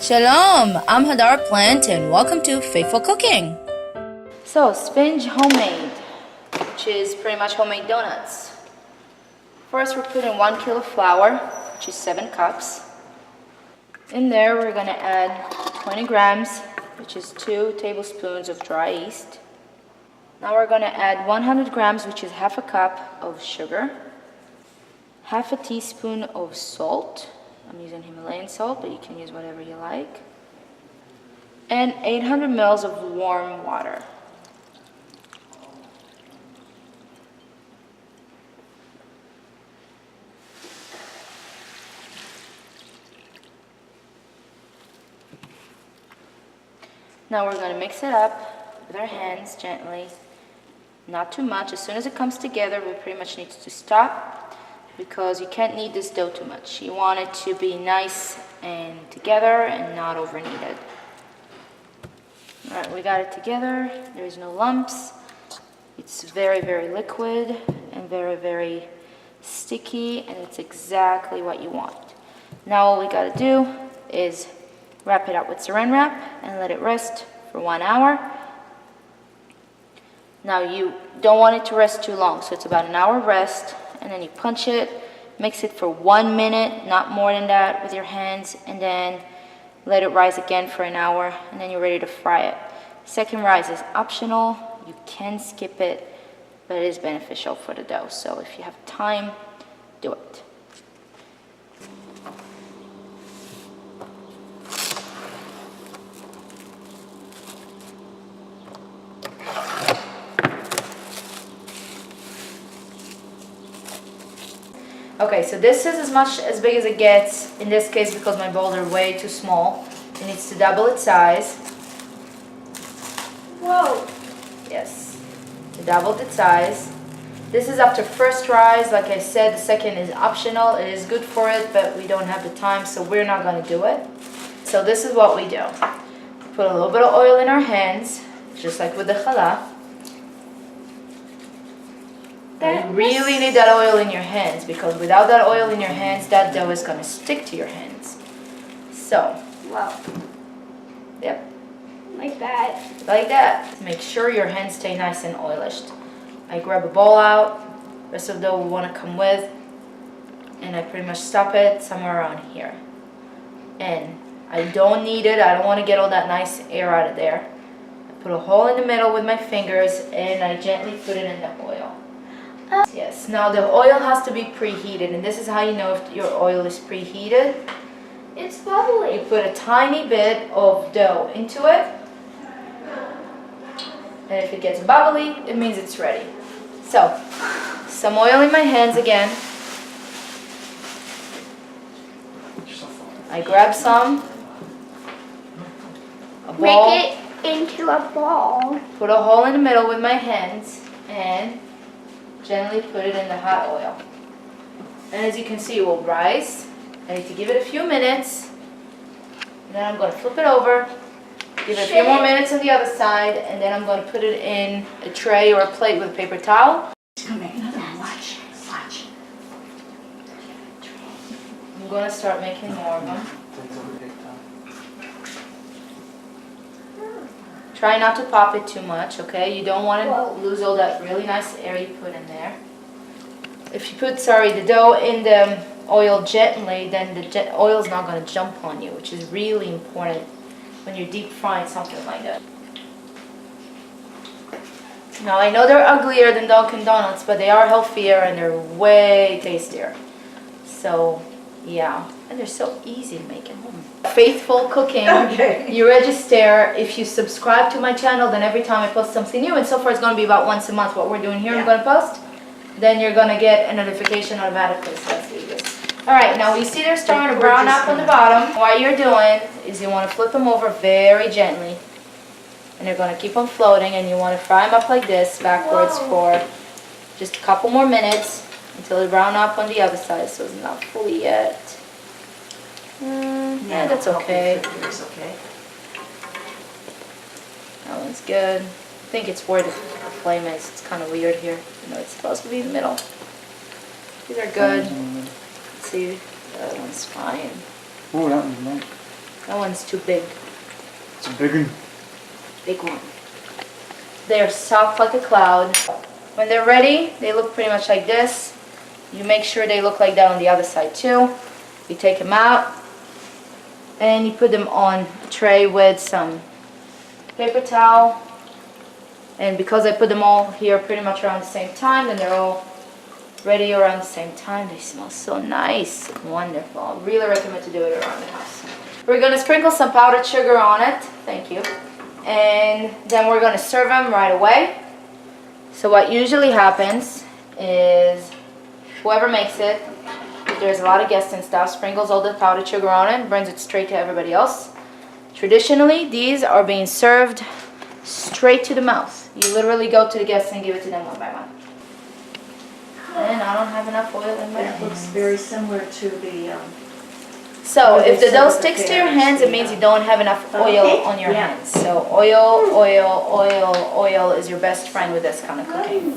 Shalom, I'm Hadar Plant and welcome to Faithful Cooking. So, Sfinj homemade, which is pretty much homemade donuts. First we're putting 1 kilo flour, which is 7 cups. In there we're going to add 20 grams, which is 2 tablespoons of dry yeast. Now we're going to add 100 grams, which is half a cup of sugar, half a teaspoon of salt. I'm using Himalayan salt, but you can use whatever you like. And 800 ml of warm water. Now we're going to mix it up with our hands gently. Not too much. As soon as it comes together, we pretty much need to stop, because you can't knead this dough too much. You want it to be nice and together and not over kneaded. Alright, we got it together. There's no lumps. It's very, very liquid and very, very sticky, and it's exactly what you want. Now all we gotta do is wrap it up with saran wrap and let it rest for 1 hour. Now you don't want it to rest too long, so it's about an hour rest. And then you punch it, mix it for 1 minute, not more than that, with your hands, and then let it rise again for an hour, and then you're ready to fry it. Second rise is optional. You can skip it, but it is beneficial for the dough. So if you have time, do it. Okay, so this is as big as it gets, in this case because my bowls are way too small. It needs to double its size. Whoa! Yes, it doubled its size. This is after first rise. Like I said, the second is optional. It is good for it, but we don't have the time, so we're not going to do it. So this is what we do. Put a little bit of oil in our hands, just like with the challah. You really need that oil in your hands, because without that oil in your hands, that dough is going to stick to your hands. So, Wow. Yep. Like that. Like that. Make sure your hands stay nice and oilished. I grab a bowl out, rest of the dough we want to come with, and I pretty much stop it somewhere around here. And I don't need it. I don't want to get all that nice air out of there. I put a hole in the middle with my fingers, and I gently put it in the oil. Yes, now the oil has to be preheated, and this is how you know if your oil is preheated. It's bubbly. You put a tiny bit of dough into it, and if it gets bubbly, it means it's ready. So, some oil in my hands again. I grab some, a ball, Make it into a ball. put a hole in the middle with my hands, and gently put it in the hot oil. And as you can see, it will rise. I need to give it a few minutes. And then I'm going to flip it over, give it a few more minutes on the other side, and then I'm going to put it in a tray or a plate with a paper towel. Watch. I'm going to start making more of them. Try not to pop it too much, okay? You don't want to lose all that really nice air you put in there. If you put, the dough in the oil gently, then the oil is not going to jump on you, which is really important when you're deep frying something like that. Now, I know they're uglier than Dunkin' Donuts, but they are healthier and they're way tastier. So, yeah. And they're so easy to make at home. Faithful Cooking. Okay. You register. If you subscribe to my channel, then every time I post something new, and so far it's going to be about once a month what we're doing here, I'm going to post, then you're going to get a notification automatically. So let's do this. Alright, now we see they're starting to brown up on the bottom. What you're doing is you want to flip them over very gently. And they're going to keep on floating, and you want to fry them up like this, backwards for just a couple more minutes until they brown up on the other side. So it's not fully yet. Yeah, that's okay. It's okay. That one's good. I think it's where the flame is. It's kind of weird here. You know, it's supposed to be in the middle. These are good. Let's see, the other one's fine. Oh, that one's nice. That one's too big. It's a big one. Big one. They're soft like a cloud. When they're ready, they look pretty much like this. You make sure they look like that on the other side too. You take them out and you put them on a tray with some paper towel. And because I put them all here pretty much around the same time, then they're all ready around the same time. They smell so nice. Wonderful. I really recommend to do it around the house. We're going to sprinkle some powdered sugar on it. Thank you. And then we're going to serve them right away. So what usually happens is whoever makes it, if there's a lot of guests and stuff, sprinkles all the powdered sugar on it and brings it straight to everybody else. Traditionally, these are being served straight to the mouth. You literally go to the guests and give it to them one by one. And I don't have enough oil in my That looks hands. very similar to the, So What if they the dough serve sticks to prepared, your hands, it yeah. means you don't have enough oil on your Yeah. hands. So oil, oil, oil, oil is your best friend with this kind of cooking.